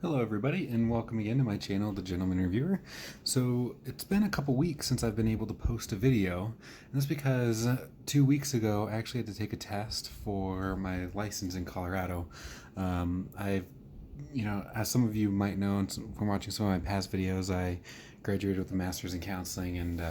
Hello everybody and welcome again to my channel, The Gentleman Reviewer. So it's been a couple weeks since I've been able to post a video, and that's because 2 weeks ago I actually had to take a test for my license in Colorado. I've, as some of you might know from watching some of my past videos, I graduated with a master's in counseling, and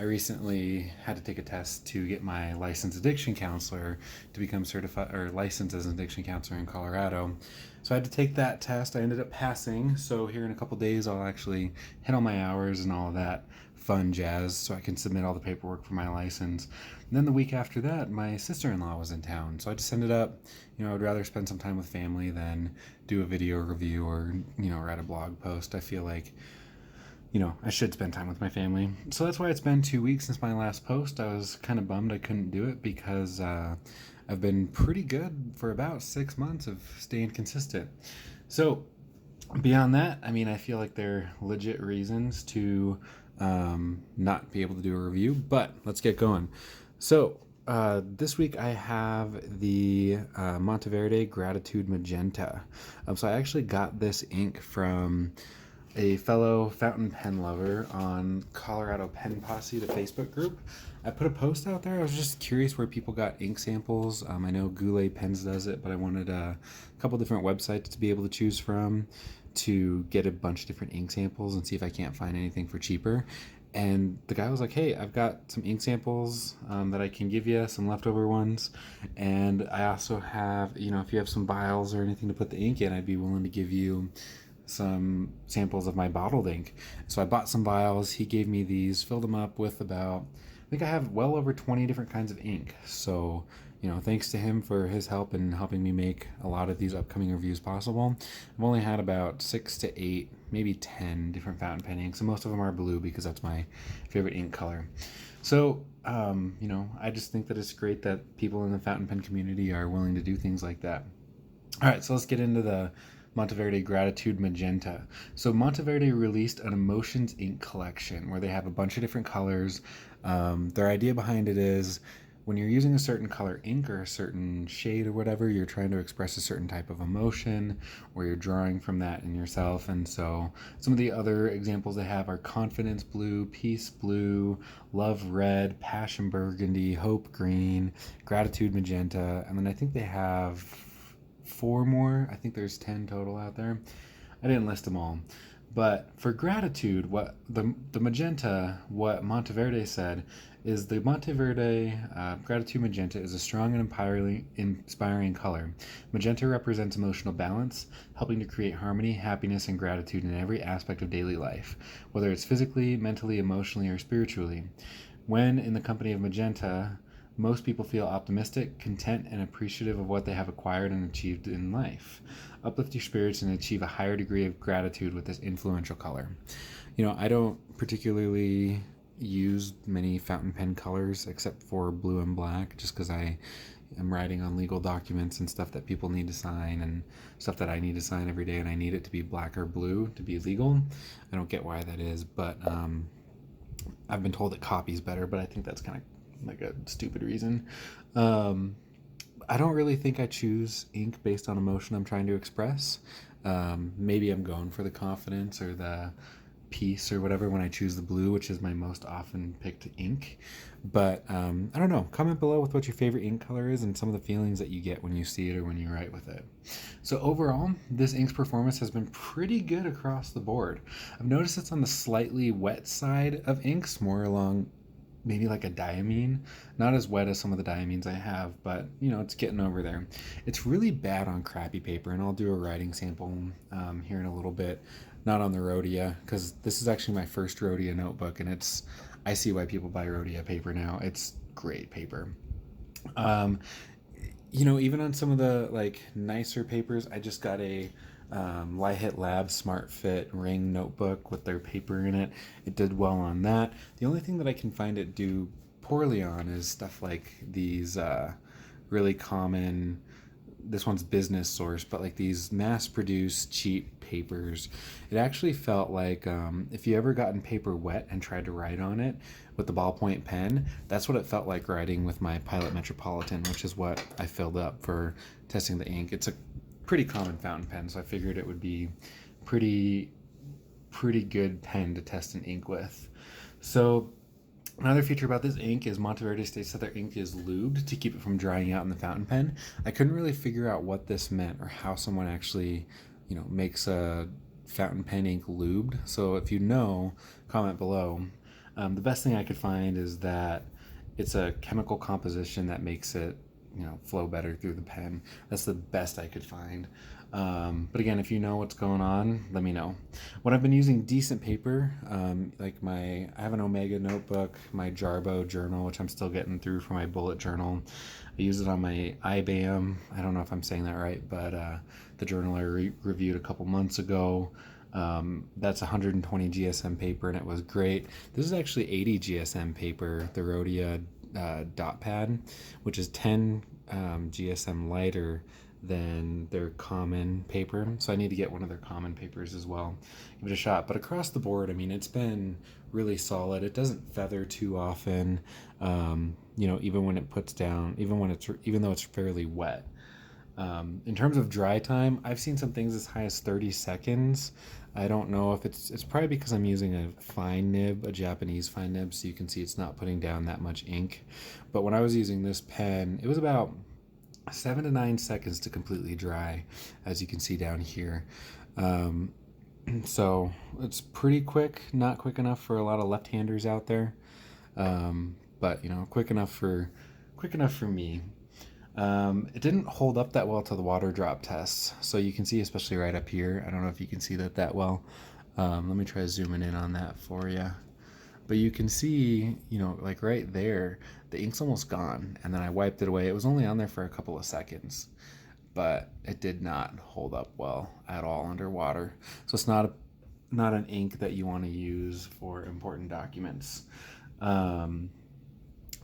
I recently had to take a test to get my licensed addiction counselor to become certified or licensed as an addiction counselor in Colorado. So I had to take that test. I ended up passing. So here in a couple days, I'll actually hit all my hours and all of that fun jazz so I can submit all the paperwork for my license. And then the week after that, my sister-in-law was in town. So I just ended up, I'd rather spend some time with family than do a video review or, write a blog post. I feel like I should spend time with my family. So that's why it's been 2 weeks since my last post. I was kind of bummed I couldn't do it because I've been pretty good for about 6 months of staying consistent. So beyond that, I feel like there are legit reasons to not be able to do a review, but let's get going. So this week I have the Monteverde Gratitude Magenta. So I actually got this ink from a fellow fountain pen lover on Colorado Pen Posse, the Facebook group. I put a post out there. I was just curious where people got ink samples. I know Goulet Pens does it, but I wanted a couple different websites to be able to choose from to get a bunch of different ink samples and see if I can't find anything for cheaper. And the guy was like, hey, I've got some ink samples that I can give you, some leftover ones. And I also have, if you have some vials or anything to put the ink in, I'd be willing to give you some samples of my bottled ink. So I bought some vials. He gave me these, filled them up with about, I think I have well over 20 different kinds of ink. So, thanks to him for his help in helping me make a lot of these upcoming reviews possible. I've only had about 6 to 8, maybe 10 different fountain pen inks, and most of them are blue because that's my favorite ink color. So, I just think that it's great that people in the fountain pen community are willing to do things like that. All right, so let's get into the Monteverde Gratitude Magenta. So Monteverde released an Emotions ink collection where they have a bunch of different colors. Their idea behind it is when you're using a certain color ink or a certain shade or whatever, you're trying to express a certain type of emotion or you're drawing from that in yourself. And so some of the other examples they have are Confidence Blue, Peace Blue, Love Red, Passion Burgundy, Hope Green, Gratitude Magenta, and then I think they have 4 more. I think there's 10 total out there. I didn't list them all. But for gratitude, what the magenta, what Monteverde said is the Monteverde Gratitude Magenta is a strong and inspiring color. Magenta represents emotional balance, helping to create harmony, happiness, and gratitude in every aspect of daily life, whether it's physically, mentally, emotionally, or spiritually. When in the company of magenta, most people feel optimistic, content, and appreciative of what they have acquired and achieved in life. Uplift your spirits and achieve a higher degree of gratitude with this influential color. I don't particularly use many fountain pen colors except for blue and black, just because I am writing on legal documents and stuff that people need to sign and stuff that I need to sign every day, and I need it to be black or blue to be legal. I don't get why that is, but I've been told it copies better, but I think that's kind of like a stupid reason. I don't really think I choose ink based on emotion I'm trying to express. Maybe I'm going for the confidence or the peace or whatever when I choose the blue, which is my most often picked ink. But I don't know. Comment below with what your favorite ink color is and some of the feelings that you get when you see it or when you write with it. So overall, this ink's performance has been pretty good across the board. I've noticed it's on the slightly wet side of inks, more along maybe like a diamine. Not as wet as some of the diamines I have, but it's getting over there. It's really bad on crappy paper, and I'll do a writing sample here in a little bit. Not on the Rhodia, because this is actually my first Rhodia notebook, and I see why people buy Rhodia paper now. It's great paper. Um, Even on some of the like nicer papers, I just got a Lie-Hit Lab Smart Fit Ring notebook with their paper in it. It did well on that. The only thing that I can find it do poorly on is stuff like these really common, this one's Business Source, but like these mass-produced cheap papers. It actually felt like if you ever gotten paper wet and tried to write on it with the ballpoint pen, that's what it felt like writing with my Pilot Metropolitan, which is what I filled up for testing the ink. It's a pretty common fountain pen, so I figured it would be pretty good pen to test an ink with. So another feature about this ink is Monteverde states that their ink is lubed to keep it from drying out in the fountain pen. I couldn't really figure out what this meant or how someone actually, makes a fountain pen ink lubed. So if you know, comment below. The best thing I could find is that it's a chemical composition that makes it, flow better through the pen. That's the best I could find. But again, if you know what's going on, let me know. When I've been using decent paper, like I have an Omega notebook, my Jarbo journal, which I'm still getting through for my bullet journal. I use it on my IBAM. I don't know if I'm saying that right, but the journal I reviewed a couple months ago. That's 120 GSM paper, and it was great. This is actually 80 GSM paper, the Rhodia dot pad, which is 10 GSM lighter than their common paper. So I need to get one of their common papers as well. Give it a shot. But across the board, I mean, it's been really solid. It doesn't feather too often. Even when it puts down, even though it's fairly wet. In terms of dry time, I've seen some things as high as 30 seconds. I don't know if it's probably because I'm using a fine nib, a Japanese fine nib, so you can see it's not putting down that much ink. But when I was using this pen, it was about 7 to 9 seconds to completely dry, as you can see down here. So it's pretty quick, not quick enough for a lot of left-handers out there, but quick enough for me. It didn't hold up that well to the water drop tests, so you can see, especially right up here, I don't know if you can see that well. Let me try zooming in on that for you. But you can see, like right there, the ink's almost gone, and then I wiped it away. It was only on there for a couple of seconds, but it did not hold up well at all underwater. So it's not an ink that you want to use for important documents.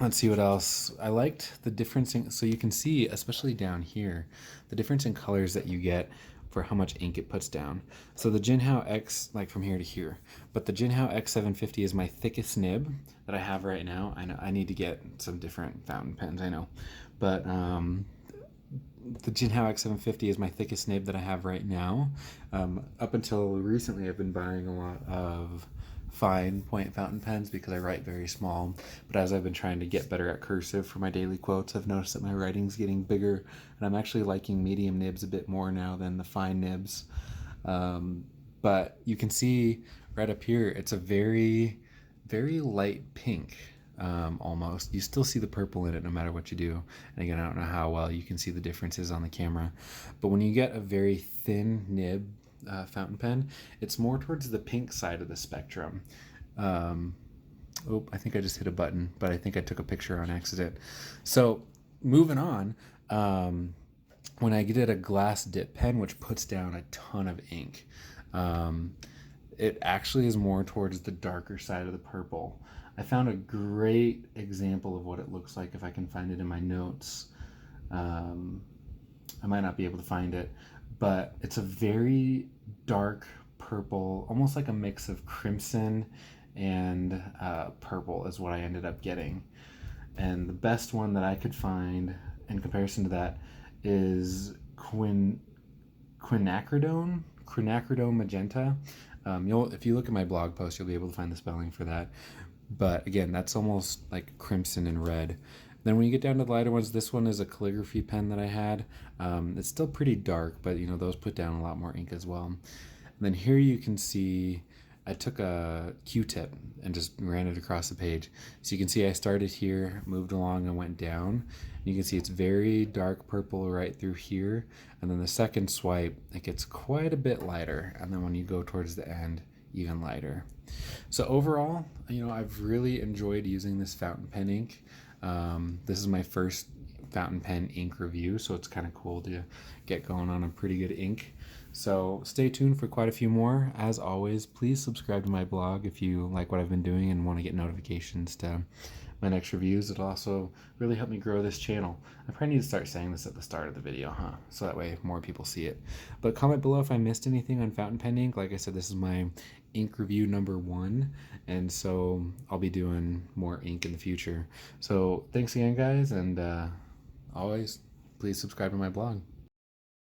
Let's see what else. I liked the difference so you can see, especially down here, the difference in colors that you get for how much ink it puts down. So the Jinhao X, like from here to here, but the Jinhao X750 is my thickest nib that I have right now. I know I need to get some different fountain pens, I know, but the Jinhao X750 is my thickest nib that I have right now. Up until recently, I've been buying a lot of fine point fountain pens because I write very small, but as I've been trying to get better at cursive for my daily quotes, I've noticed that my writing's getting bigger, and I'm actually liking medium nibs a bit more now than the fine nibs. But you can see right up here, it's a very, very light pink. Almost. You still see the purple in it no matter what you do. And again, I don't know how well you can see the differences on the camera, but when you get a very thin nib fountain pen, it's more towards the pink side of the spectrum. I think I just hit a button, but I think I took a picture on accident. So moving on, when I did a glass dip pen, which puts down a ton of ink, it actually is more towards the darker side of the purple. I found a great example of what it looks like if I can find it in my notes. I might not be able to find it, but it's a very dark purple, almost like a mix of crimson and purple is what I ended up getting. And the best one that I could find in comparison to that is quinacridone magenta. If you look at my blog post, you'll be able to find the spelling for that. But again, that's almost like crimson and red. Then when you get down to the lighter ones, this one is a calligraphy pen that I had. It's still pretty dark, but those put down a lot more ink as well. And then here you can see I took a Q-tip and just ran it across the page. So you can see I started here, moved along, and went down. And you can see it's very dark purple right through here. And then the second swipe, it gets quite a bit lighter. And then when you go towards the end, even lighter. So overall, I've really enjoyed using this fountain pen ink. This is my first fountain pen ink review, so it's kind of cool to get going on a pretty good ink. So stay tuned for quite a few more. As always, please subscribe to my blog if you like what I've been doing and want to get notifications to my next reviews. It'll also really help me grow this channel. I probably need to start saying this at the start of the video, so that way more people see it. But comment below if I missed anything on fountain pen ink. Like I said, this is my ink review number 1, and so I'll be doing more ink in the future. So thanks again, guys, and always please subscribe to my blog.